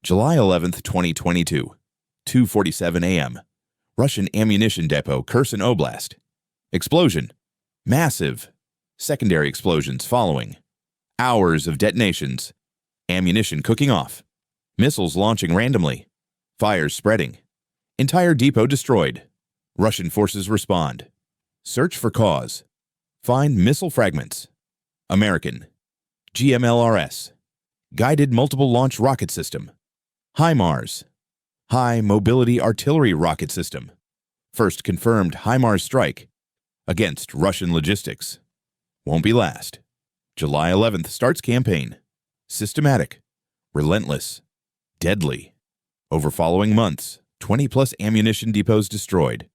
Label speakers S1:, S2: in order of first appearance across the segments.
S1: July 11th, 2022, 2:47 a.m. Russian ammunition depot, Kherson Oblast. Explosion. Massive. Secondary explosions following. Hours of detonations. Ammunition cooking off. Missiles launching randomly. Fires spreading. Entire depot destroyed. Russian forces respond. Search for cause. Find missile fragments. American. GMLRS. Guided Multiple Launch Rocket System. HIMARS. High Mobility Artillery Rocket System. First confirmed HIMARS strike against Russian logistics. Won't be last. July 11th starts campaign. Systematic. Relentless. Deadly. Over following months, 20-plus ammunition depots destroyed.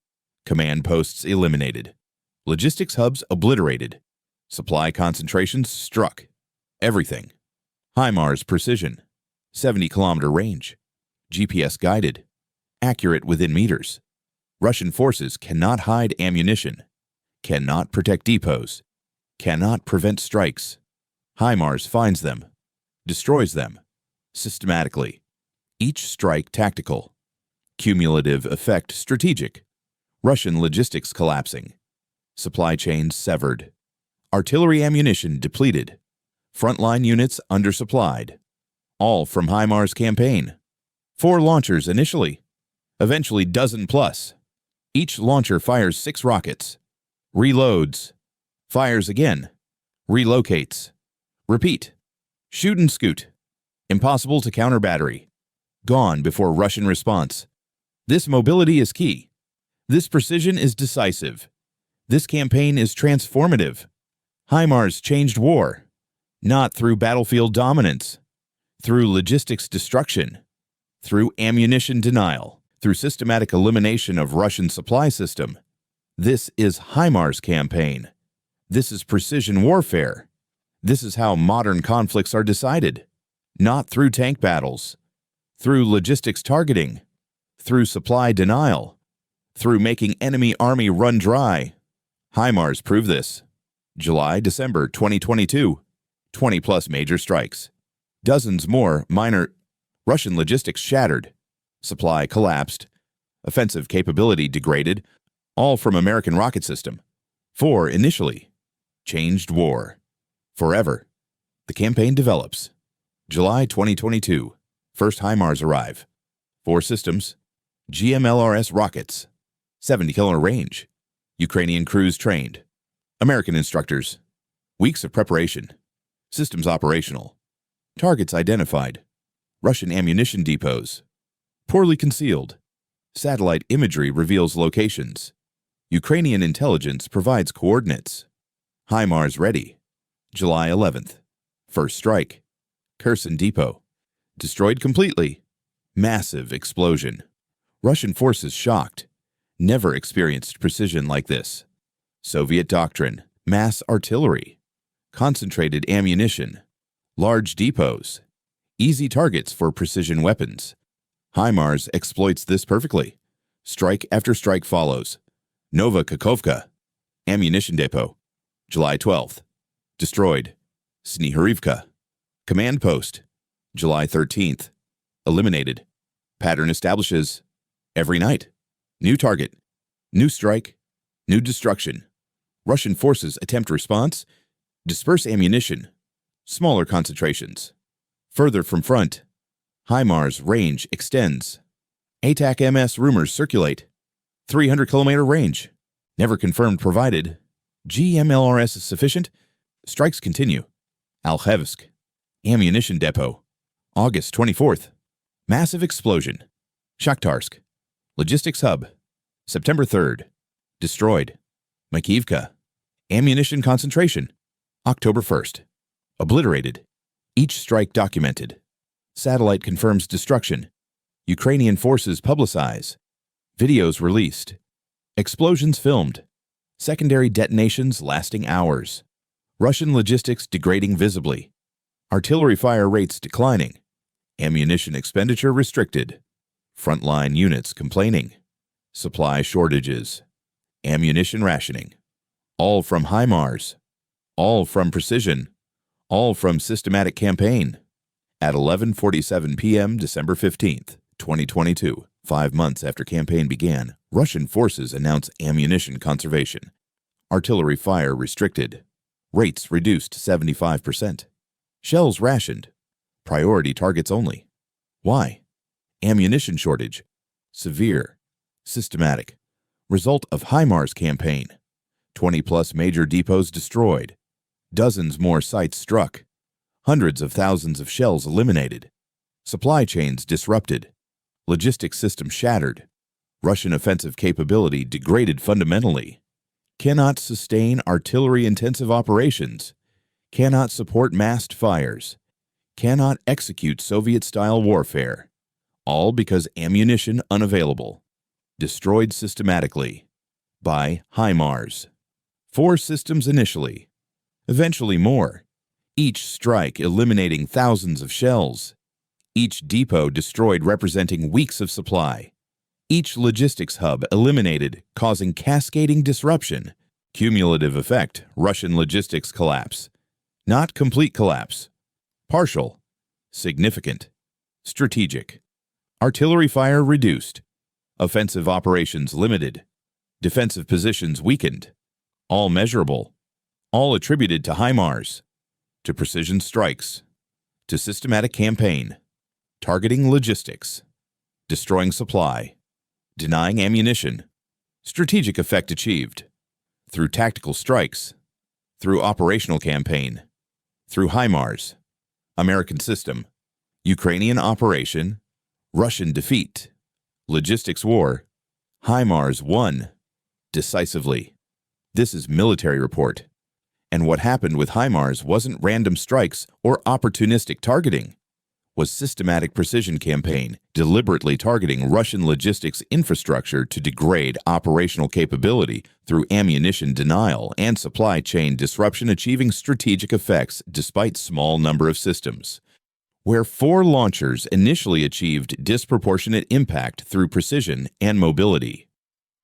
S1: Command posts eliminated. Logistics hubs obliterated. Supply concentrations struck. Everything. HIMARS precision. 70-kilometer range. GPS guided. Accurate within meters. Russian forces cannot hide ammunition. Cannot protect depots. Cannot prevent strikes. HIMARS finds them. Destroys them. Systematically. Each strike tactical. Cumulative effect strategic. Russian logistics collapsing. Supply chains severed. Artillery ammunition depleted. Frontline units undersupplied. All from HIMARS campaign. 4 launchers initially. Eventually dozen plus. Each launcher fires 6 rockets. Reloads. Fires again. Relocates. Repeat. Shoot and scoot. Impossible to counter battery. Gone before Russian response. This mobility is key. This precision is decisive. This campaign is transformative. HIMARS changed war. Not through battlefield dominance. Through logistics destruction. Through ammunition denial. Through systematic elimination of Russian supply system. This is HIMARS campaign. This is precision warfare. This is how modern conflicts are decided. Not through tank battles. Through logistics targeting. Through supply denial. Through making enemy army run dry. HIMARS prove this. July-December 2022. 20-plus major strikes. Dozens more minor. Russian logistics shattered. Supply collapsed. Offensive capability degraded. All from American rocket system. 4 initially. Changed war. Forever. The campaign develops. July 2022. First HIMARS arrive. 4 systems. GMLRS rockets. 70-kilometer range. Ukrainian crews trained. American instructors. Weeks of preparation. Systems operational. Targets identified. Russian ammunition depots. Poorly concealed. Satellite imagery reveals locations. Ukrainian intelligence provides coordinates. HIMARS ready. July 11th. First strike. Kherson depot. Destroyed completely. Massive explosion. Russian forces shocked. Never experienced precision like this. Soviet doctrine. Mass artillery. Concentrated ammunition. Large depots. Easy targets for precision weapons. HIMARS exploits this perfectly. Strike after strike follows. Nova Kakhovka. Ammunition depot. July 12th. Destroyed. Snihurivka. Command post. July 13th. Eliminated. Pattern establishes. Every night. New target. New strike. New destruction. Russian forces attempt response. Disperse ammunition. Smaller concentrations. Further from front. HIMARS range extends. ATAC MS rumors circulate. 300-kilometer range. Never confirmed provided. GMLRS is sufficient. Strikes continue. Alchevsk. Ammunition depot. August 24th. Massive explosion. Shakhtarsk. Logistics hub. September 3rd. Destroyed. Makeevka. Ammunition concentration. October 1st. Obliterated. Each strike documented. Satellite confirms destruction. Ukrainian forces publicize. Videos released. Explosions filmed. Secondary detonations lasting hours. Russian logistics degrading visibly. Artillery fire rates declining. Ammunition expenditure restricted. Frontline units complaining. Supply shortages. Ammunition rationing. All from HIMARS. All from precision. All from systematic campaign. At 11:47 p.m. December 15, 2022, 5 months after campaign began, Russian forces announce ammunition conservation. Artillery fire restricted. Rates reduced 75%. Shells rationed. Priority targets only. Why? Ammunition shortage. Severe. Systematic. Result of HIMARS campaign. 20-plus major depots destroyed. Dozens more sites struck. Hundreds of thousands of shells eliminated. Supply chains disrupted. Logistics system shattered. Russian offensive capability degraded fundamentally. Cannot sustain artillery-intensive operations. Cannot support massed fires. Cannot execute Soviet-style warfare. All because ammunition unavailable. Destroyed systematically. By HIMARS. 4 systems initially. Eventually more. Each strike eliminating thousands of shells. Each depot destroyed representing weeks of supply. Each logistics hub eliminated, causing cascading disruption. Cumulative effect, Russian logistics collapse. Not complete collapse. Partial. Significant. Strategic. Artillery fire reduced. Offensive operations limited. Defensive positions weakened. All measurable. All attributed to HIMARS. To precision strikes. To systematic campaign. Targeting logistics. Destroying supply. Denying ammunition. Strategic effect achieved. Through tactical strikes. Through operational campaign. Through HIMARS. American system. Ukrainian operation. Russian defeat. Logistics war. HIMARS won. Decisively. This is Military Report. And what happened with HIMARS wasn't random strikes or opportunistic targeting. Was systematic precision campaign, deliberately targeting Russian logistics infrastructure to degrade operational capability through ammunition denial and supply chain disruption, achieving strategic effects despite small number of systems. Where 4 launchers initially achieved disproportionate impact through precision and mobility.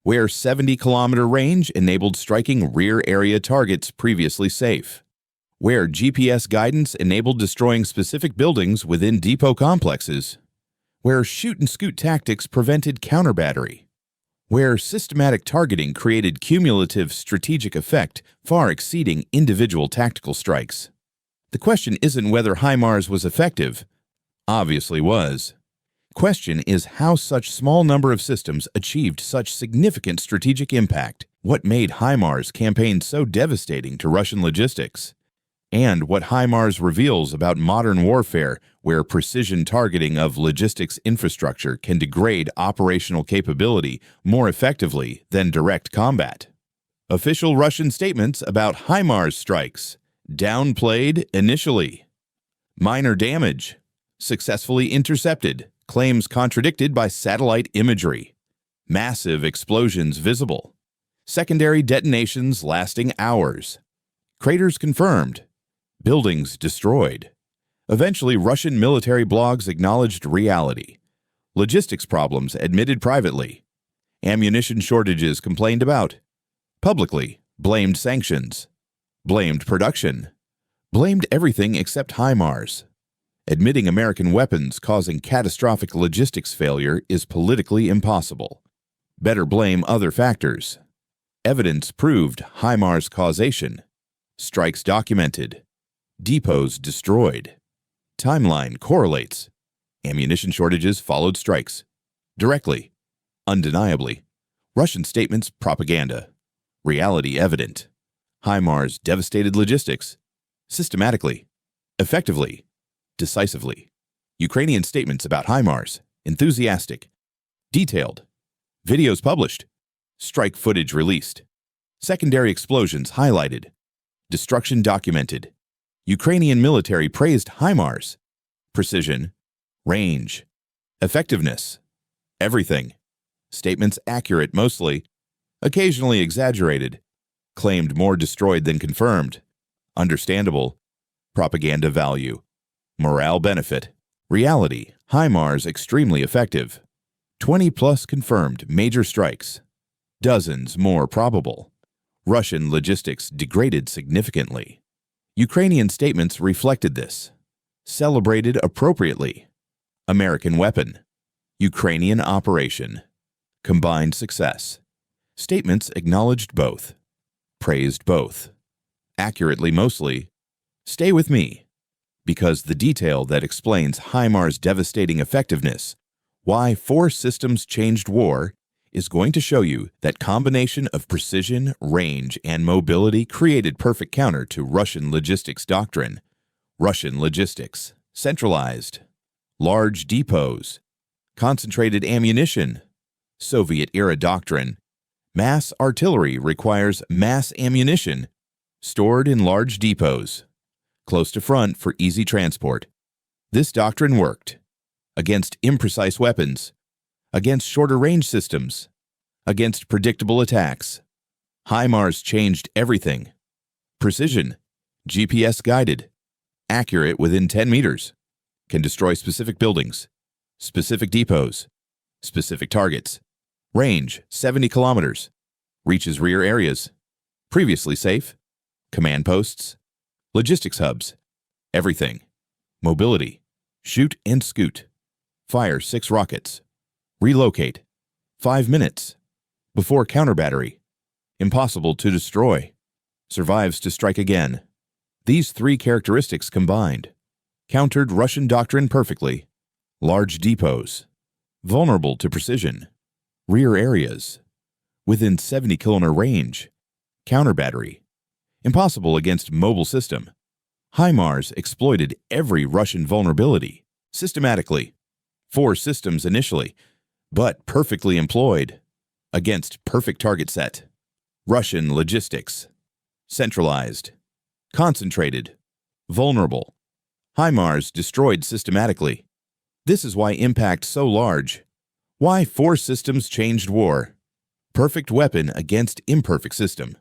S1: Where 70-kilometer range enabled striking rear area targets previously safe. Where GPS guidance enabled destroying specific buildings within depot complexes. Where shoot-and-scoot tactics prevented counter-battery. Where systematic targeting created cumulative strategic effect far exceeding individual tactical strikes. The question isn't whether HIMARS was effective. Obviously was. Question is how such small number of systems achieved such significant strategic impact. What made HIMARS campaign so devastating to Russian logistics? And what HIMARS reveals about modern warfare where precision targeting of logistics infrastructure can degrade operational capability more effectively than direct combat. Official Russian statements about HIMARS strikes. Downplayed initially. Minor damage. Successfully intercepted. Claims contradicted by satellite imagery. Massive explosions visible. Secondary detonations lasting hours. Craters confirmed. Buildings destroyed. Eventually, Russian military blogs acknowledged reality. Logistics problems admitted privately. Ammunition shortages complained about. Publicly, blamed sanctions. Blamed production. Blamed everything except HIMARS. Admitting American weapons causing catastrophic logistics failure is politically impossible. Better blame other factors. Evidence proved HIMARS causation. Strikes documented. Depots destroyed. Timeline correlates. Ammunition shortages followed strikes. Directly. Undeniably. Russian statements propaganda. Reality evident. HIMARS devastated logistics. Systematically. Effectively. Decisively. Ukrainian statements about HIMARS. Enthusiastic. Detailed. Videos published. Strike footage released. Secondary explosions highlighted. Destruction documented. Ukrainian military praised HIMARS. Precision. Range. Effectiveness. Everything. Statements accurate mostly. Occasionally exaggerated. Claimed more destroyed than confirmed. Understandable. Propaganda value. Morale benefit. Reality. HIMARS extremely effective. 20-plus confirmed major strikes. Dozens more probable. Russian logistics degraded significantly. Ukrainian statements reflected this. Celebrated appropriately. American weapon. Ukrainian operation. Combined success. Statements acknowledged both. Praised both. Accurately mostly. Stay with me, because the detail that explains HIMARS' devastating effectiveness, why 4 systems changed war, is going to show you that combination of precision, range, and mobility created perfect counter to Russian logistics doctrine. Russian logistics. Centralized. Large depots. Concentrated ammunition. Soviet-era doctrine. Mass artillery requires mass ammunition stored in large depots, close to front for easy transport. This doctrine worked against imprecise weapons, against shorter range systems, against predictable attacks. HIMARS changed everything. Precision, GPS guided, accurate within 10 meters, can destroy specific buildings, specific depots, specific targets. Range 70 kilometers, reaches rear areas, previously safe, command posts, logistics hubs, everything. Mobility, shoot and scoot, fire 6 rockets, relocate, 5 minutes, before counter battery, impossible to destroy, survives to strike again. These 3 characteristics combined countered Russian doctrine perfectly. Large depots, vulnerable to precision, rear areas, within 70 kilometer range, counter battery, impossible against mobile system. HIMARS exploited every Russian vulnerability, systematically. 4 systems initially, but perfectly employed, against perfect target set. Russian logistics. Centralized. Concentrated. Vulnerable. HIMARS destroyed systematically. This is why impact so large. Why 4 systems changed war. Perfect weapon against imperfect system.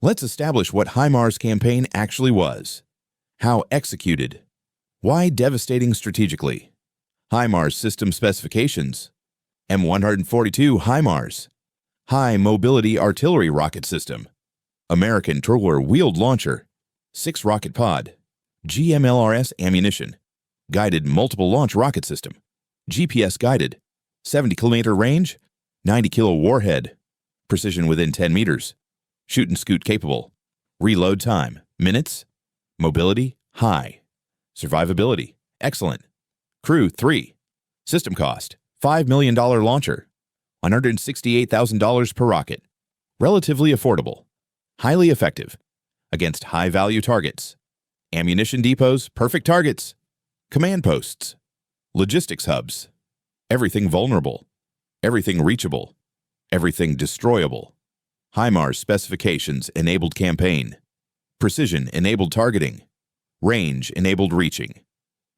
S1: Let's establish what HIMARS campaign actually was. How executed. Why devastating strategically. HIMARS system specifications. M142 HIMARS. High Mobility Artillery Rocket System. American Turler Wheeled Launcher. 6 rocket pod. GMLRS ammunition. Guided Multiple Launch Rocket System. GPS guided. 70 kilometer range. 90 kilo warhead. Precision within 10 meters. Shoot and scoot capable. Reload time, minutes. Mobility, high. Survivability, excellent. Crew, 3. System cost, $5 million launcher. $168,000 per rocket. Relatively affordable. Highly effective. Against high-value targets. Ammunition depots, perfect targets. Command posts. Logistics hubs. Everything vulnerable. Everything reachable. Everything destroyable. HIMARS specifications enabled campaign. Precision enabled targeting. Range enabled reaching.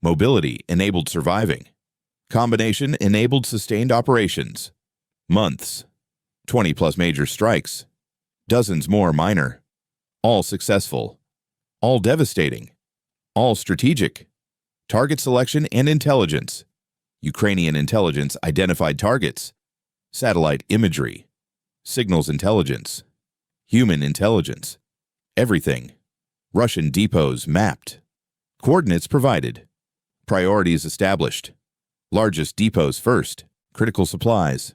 S1: Mobility enabled surviving. Combination enabled sustained operations. Months. 20+ major strikes. Dozens more minor. All successful. All devastating. All strategic. Target selection and intelligence. Ukrainian intelligence identified targets. Satellite imagery. Signals intelligence. Human intelligence. Everything. Russian depots mapped. Coordinates provided. Priorities established. Largest depots first. Critical supplies.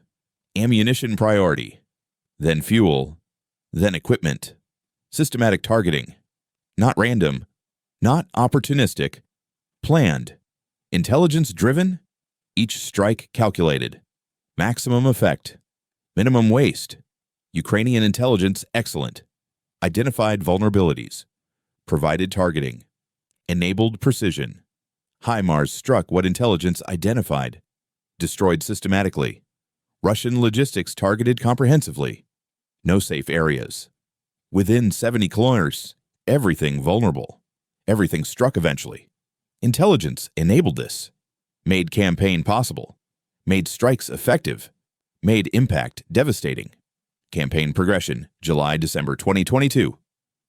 S1: Ammunition priority. Then fuel. Then equipment. Systematic targeting. Not random. Not opportunistic. Planned. Intelligence driven. Each strike calculated. Maximum effect. Minimum waste. Ukrainian intelligence excellent. Identified vulnerabilities. Provided targeting. Enabled precision. HIMARS struck what intelligence identified. Destroyed systematically. Russian logistics targeted comprehensively. No safe areas. Within 70 kilometers, everything vulnerable. Everything struck eventually. Intelligence enabled this. Made campaign possible. Made strikes effective. Made impact devastating. Campaign progression, July-December 2022.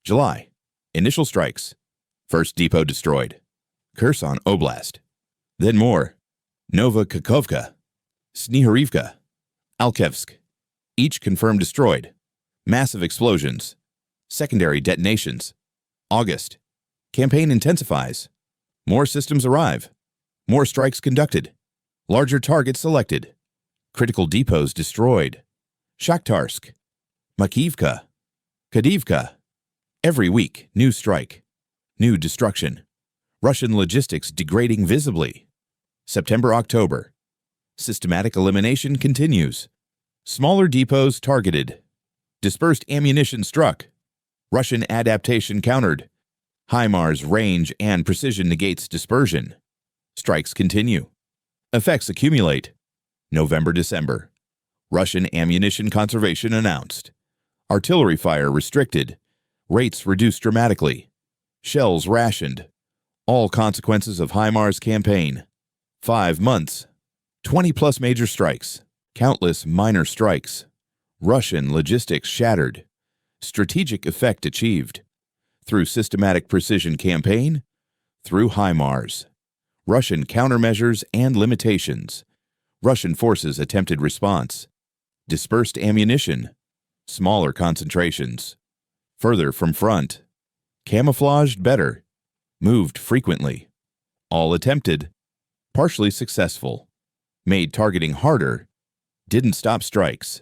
S1: July. Initial strikes. First depot destroyed. Kherson Oblast. Then more. Nova Kakhovka. Snihurivka. Alchevsk. Each confirmed destroyed. Massive explosions. Secondary detonations. August. Campaign intensifies. More systems arrive. More strikes conducted. Larger targets selected. Critical depots destroyed. Shakhtarsk. Makeevka. Kakhovka. Every week, new strike. New destruction. Russian logistics degrading visibly. September-October. Systematic elimination continues. Smaller depots targeted. Dispersed ammunition struck. Russian adaptation countered. HIMARS range and precision negates dispersion. Strikes continue. Effects accumulate. November-December. Russian ammunition conservation announced. Artillery fire restricted. Rates reduced dramatically. Shells rationed. All consequences of HIMARS campaign. 5 months. 20+ major strikes. Countless minor strikes. Russian logistics shattered. Strategic effect achieved. Through systematic precision campaign. Through HIMARS. Russian countermeasures and limitations. Russian forces attempted response. Dispersed ammunition. Smaller concentrations. Further from front. Camouflaged better. Moved frequently. All attempted. Partially successful. Made targeting harder. Didn't stop strikes.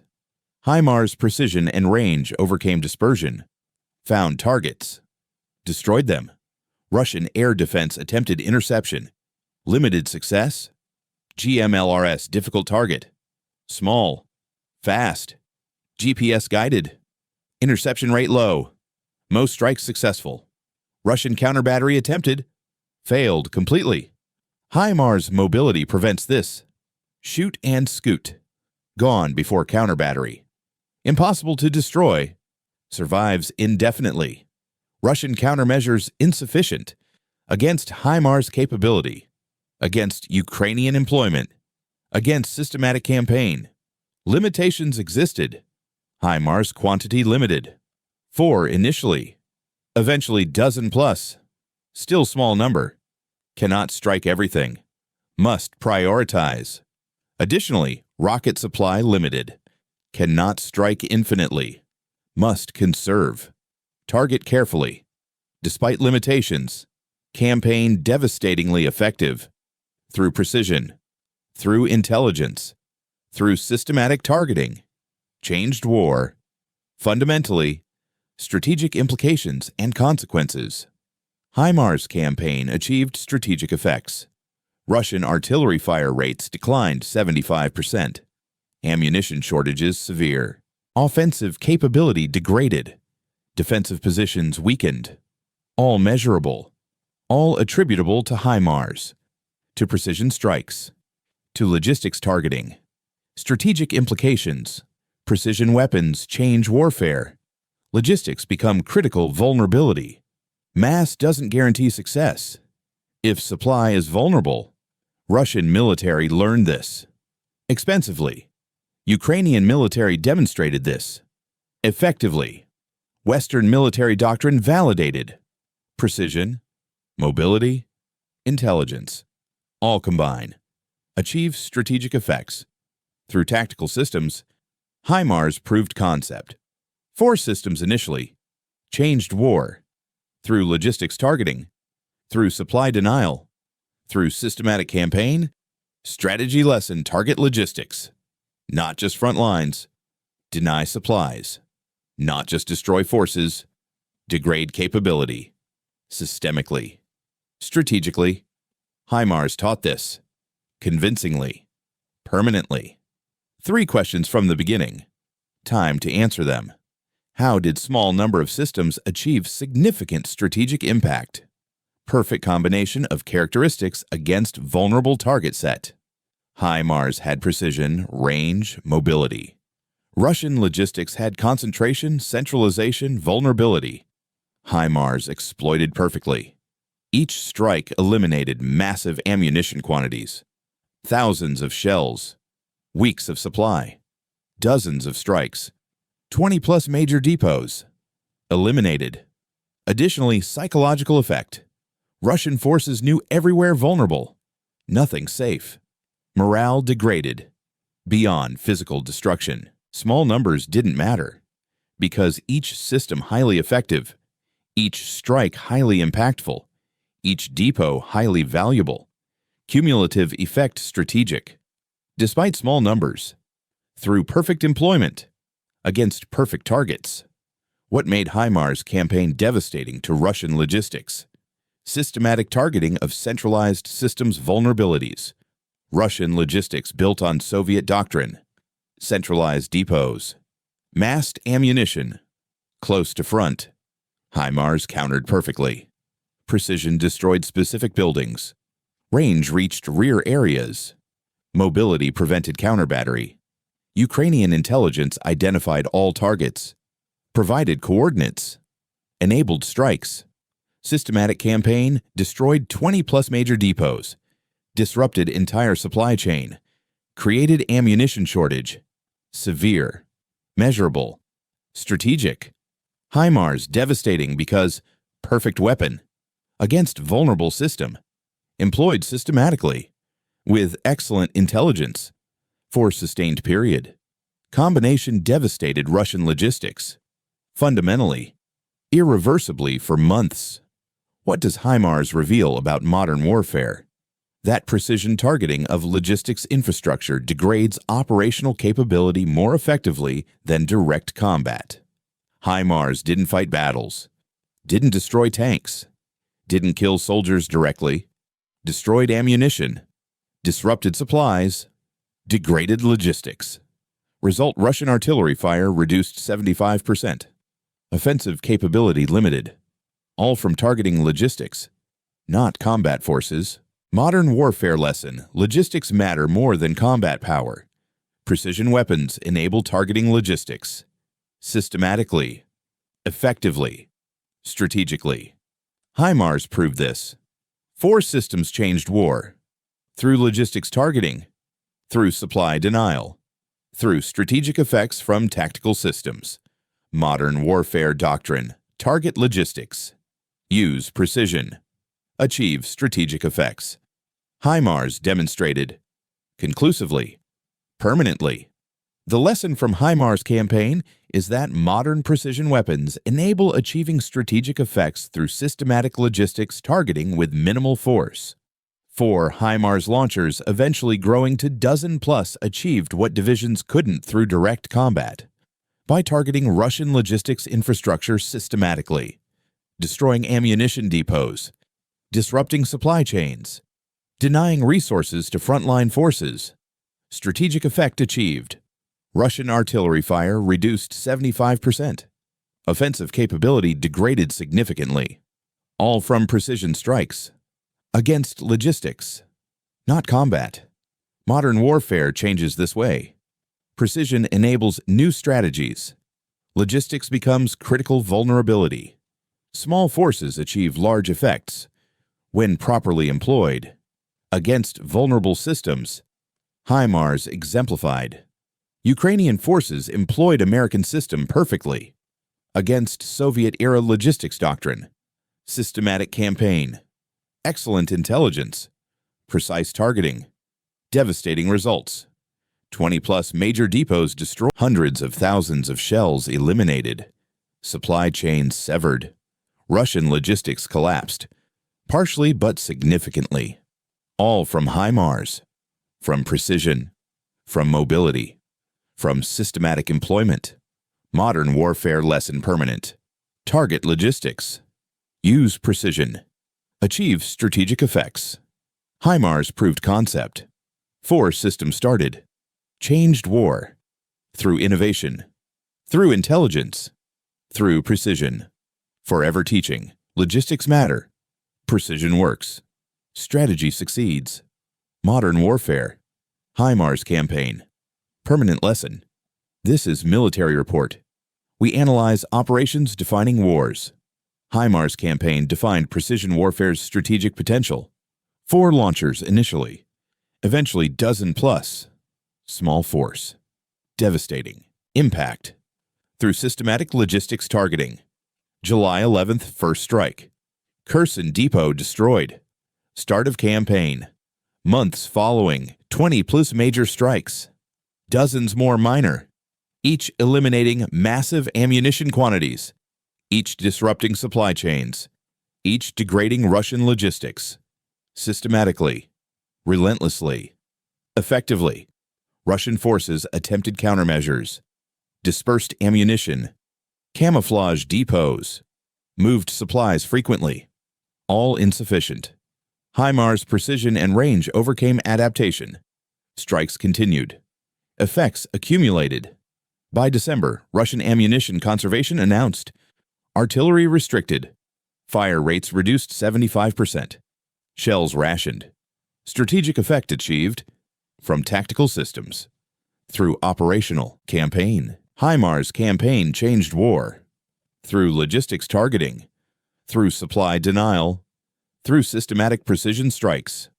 S1: HIMARS precision and range overcame dispersion. Found targets. Destroyed them. Russian air defense attempted interception. Limited success. GMLRS difficult target. Small. Fast. GPS guided. Interception rate low. Most strikes successful. Russian counter battery attempted. Failed completely. HIMARS mobility prevents this. Shoot and scoot. Gone before counter battery. Impossible to destroy. Survives indefinitely. Russian countermeasures insufficient. Against HIMARS capability. Against Ukrainian employment. Against systematic campaign. Limitations existed. HIMARS quantity limited. 4 initially. Eventually dozen plus. Still small number. Cannot strike everything. Must prioritize. Additionally, rocket supply limited. Cannot strike infinitely. Must conserve. Target carefully. Despite limitations. Campaign devastatingly effective. Through precision. Through intelligence. Through systematic targeting. Changed war. Fundamentally, strategic implications and consequences. HIMARS campaign achieved strategic effects. Russian artillery fire rates declined 75%. Ammunition shortages severe. Offensive capability degraded. Defensive positions weakened. All measurable. All attributable to HIMARS. To precision strikes. To logistics targeting. Strategic implications. Precision weapons change warfare. Logistics become critical vulnerability. Mass doesn't guarantee success. If supply is vulnerable, Russian military learned this. Expensively, Ukrainian military demonstrated this. Effectively, Western military doctrine validated. Precision, mobility, intelligence, all combine. Achieve strategic effects. Through tactical systems, HIMARS proved concept. 4 systems initially. Changed war. Through logistics targeting. Through supply denial. Through systematic campaign. Strategy lesson target logistics. Not just front lines. Deny supplies. Not just destroy forces. Degrade capability. Systemically. Strategically. HIMARS taught this. Convincingly. Permanently. 3 questions from the beginning. Time to answer them. How did small number of systems achieve significant strategic impact? Perfect combination of characteristics against vulnerable target set. HIMARS had precision, range, mobility. Russian logistics had concentration, centralization, vulnerability. HIMARS exploited perfectly. Each strike eliminated massive ammunition quantities. Thousands of shells. Weeks of supply. Dozens of strikes. 20+ major depots. Eliminated. Additionally, psychological effect. Russian forces knew everywhere vulnerable. Nothing safe. Morale degraded. Beyond physical destruction. Small numbers didn't matter. Because each system highly effective. Each strike highly impactful. Each depot highly valuable. Cumulative effect strategic. Despite small numbers. Through perfect employment. Against perfect targets. What made HIMARS campaign devastating to Russian logistics? Systematic targeting of centralized systems vulnerabilities. Russian logistics built on Soviet doctrine. Centralized depots. Massed ammunition. Close to front. HIMARS countered perfectly. Precision destroyed specific buildings. Range reached rear areas. Mobility prevented counter-battery. Ukrainian intelligence identified all targets. Provided coordinates. Enabled strikes. Systematic campaign destroyed 20-plus major depots. Disrupted entire supply chain. Created ammunition shortage. Severe. Measurable. Strategic. HIMARS devastating because perfect weapon. Against vulnerable system. Employed systematically. With excellent intelligence. For sustained period. Combination devastated Russian logistics. Fundamentally. Irreversibly for months. What does HIMARS reveal about modern warfare? That precision targeting of logistics infrastructure degrades operational capability more effectively than direct combat. HIMARS didn't fight battles. Didn't destroy tanks. Didn't kill soldiers directly. Destroyed ammunition. Disrupted supplies. Degraded logistics. Result: Russian artillery fire reduced 75%. Offensive capability limited. All from targeting logistics, not combat forces. Modern warfare lesson: logistics matter more than combat power. Precision weapons enable targeting logistics. Systematically. Effectively. Strategically. HIMARS proved this. 4 systems changed war. Through logistics targeting. Through supply denial. Through strategic effects from tactical systems. Modern warfare doctrine. Target logistics. Use precision. Achieve strategic effects. HIMARS demonstrated. Conclusively. Permanently. The lesson from HIMARS campaign is that modern precision weapons enable achieving strategic effects through systematic logistics targeting with minimal force. 4 HIMARS launchers, eventually growing to dozen-plus, achieved what divisions couldn't through direct combat. By targeting Russian logistics infrastructure systematically. Destroying ammunition depots. Disrupting supply chains. Denying resources to frontline forces. Strategic effect achieved. Russian artillery fire reduced 75%. Offensive capability degraded significantly. All from precision strikes. Against logistics. Not combat. Modern warfare changes this way. Precision enables new strategies. Logistics becomes critical vulnerability. Small forces achieve large effects. When properly employed. Against vulnerable systems. HIMARS exemplified. Ukrainian forces employed American system perfectly. Against Soviet-era logistics doctrine. Systematic campaign. Excellent intelligence. Precise targeting. Devastating results. 20-plus major depots destroyed. Hundreds of thousands of shells eliminated. Supply chains severed. Russian logistics collapsed. Partially but significantly. All from HIMARS. From precision. From mobility. From systematic employment. Modern warfare lesson permanent. Target logistics. Use precision. Achieve strategic effects. HIMARS proved concept. 4 systems started. Changed war. Through innovation. Through intelligence. Through precision. Forever teaching. Logistics matter. Precision works. Strategy succeeds. Modern warfare. HIMARS campaign. Permanent lesson. This is Military Report. We analyze operations defining wars. HIMARS campaign defined precision warfare's strategic potential. 4 launchers initially. Eventually dozen-plus. Small force. Devastating. Impact. Through systematic logistics targeting. July 11th, first strike. Kherson depot destroyed. Start of campaign. Months following, 20-plus major strikes. Dozens more minor. Each eliminating massive ammunition quantities. Each disrupting supply chains. each degrading Russian logistics. Systematically, relentlessly, effectively, Russian forces attempted countermeasures, dispersed ammunition, camouflaged depots, moved supplies frequently, all insufficient. HIMARS precision and range overcame adaptation. Strikes continued. Effects accumulated. By December, Russian ammunition conservation announced. Artillery restricted. Fire rates reduced 75%. Shells rationed. Strategic effect achieved. From tactical systems. Through operational campaign. HIMARS campaign changed war. Through logistics targeting. Through supply denial. Through systematic precision strikes.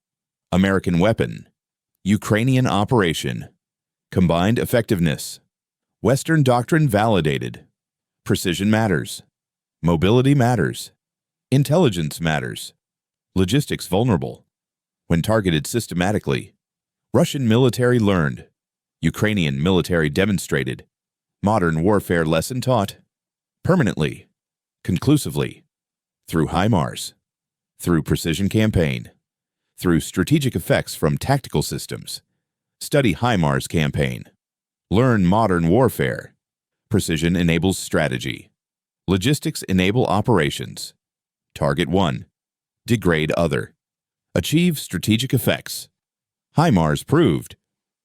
S1: American weapon. Ukrainian operation. Combined effectiveness. Western doctrine validated. Precision matters. Mobility matters. Intelligence matters. Logistics vulnerable. When targeted systematically, Russian military learned. Ukrainian military demonstrated. Modern warfare lesson taught. Permanently. Conclusively. Through HIMARS. Through precision campaign. Through strategic effects from tactical systems. Study HIMARS campaign. Learn modern warfare. Precision enables strategy. Logistics enable operations. Target 1. Degrade other. Achieve strategic effects. HIMARS proved.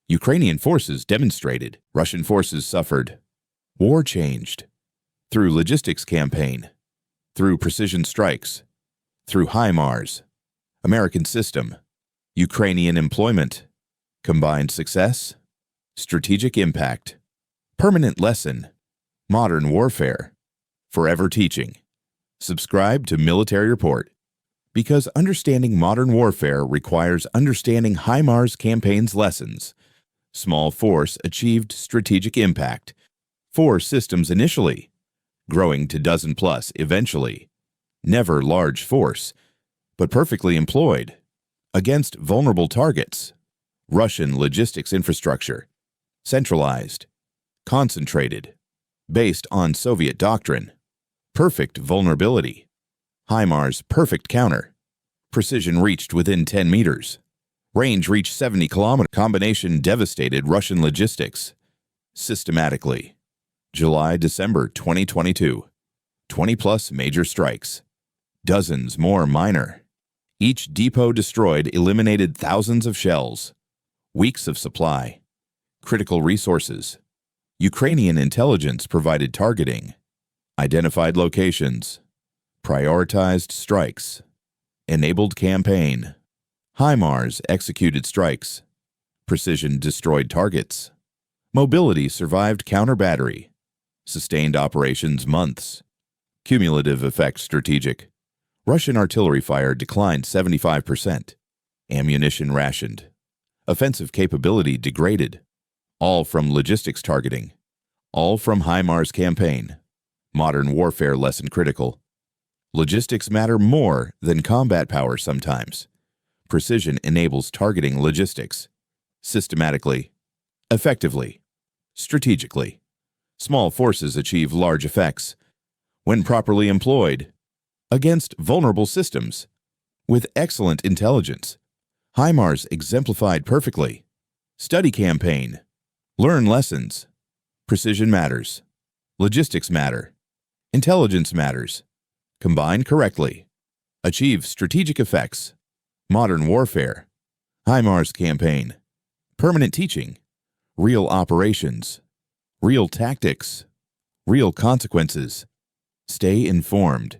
S1: Ukrainian forces demonstrated. Russian forces suffered. War changed. Through logistics campaign. Through precision strikes. Through HIMARS. American system. Ukrainian employment. Combined success. Strategic impact. Permanent lesson. Modern warfare. Forever teaching. Subscribe to Military Report. Because understanding modern warfare requires understanding HIMARS campaign's lessons. Small force achieved strategic impact. 4 systems initially. Growing to dozen plus eventually. Never large force, but perfectly employed. Against vulnerable targets. Russian logistics infrastructure. Centralized. Concentrated. Based on Soviet doctrine. Perfect vulnerability. HIMARS perfect counter. Precision reached within 10 meters. Range reached 70 kilometers. Combination devastated Russian logistics. Systematically. July-December 2022. 20-plus major strikes. Dozens more minor. Each depot destroyed eliminated thousands of shells. Weeks of supply. Critical resources. Ukrainian intelligence provided targeting. Identified locations. Prioritized strikes. Enabled campaign. HIMARS executed strikes. Precision destroyed targets. Mobility survived counter-battery. Sustained operations months. Cumulative effect strategic. Russian artillery fire declined 75%. Ammunition rationed. Offensive capability degraded. All from logistics targeting. All from HIMARS campaign. Modern warfare lesson critical. Logistics matter more than combat power sometimes. Precision enables targeting logistics. Systematically. Effectively. Strategically. Small forces achieve large effects. When properly employed. Against vulnerable systems. With excellent intelligence. HIMARS exemplified perfectly. Study campaign. Learn lessons. Precision matters. Logistics matter. Intelligence matters. Combine correctly. Achieve strategic effects. Modern warfare. HIMARS campaign. Permanent teaching. Real operations. Real tactics. Real consequences. Stay informed.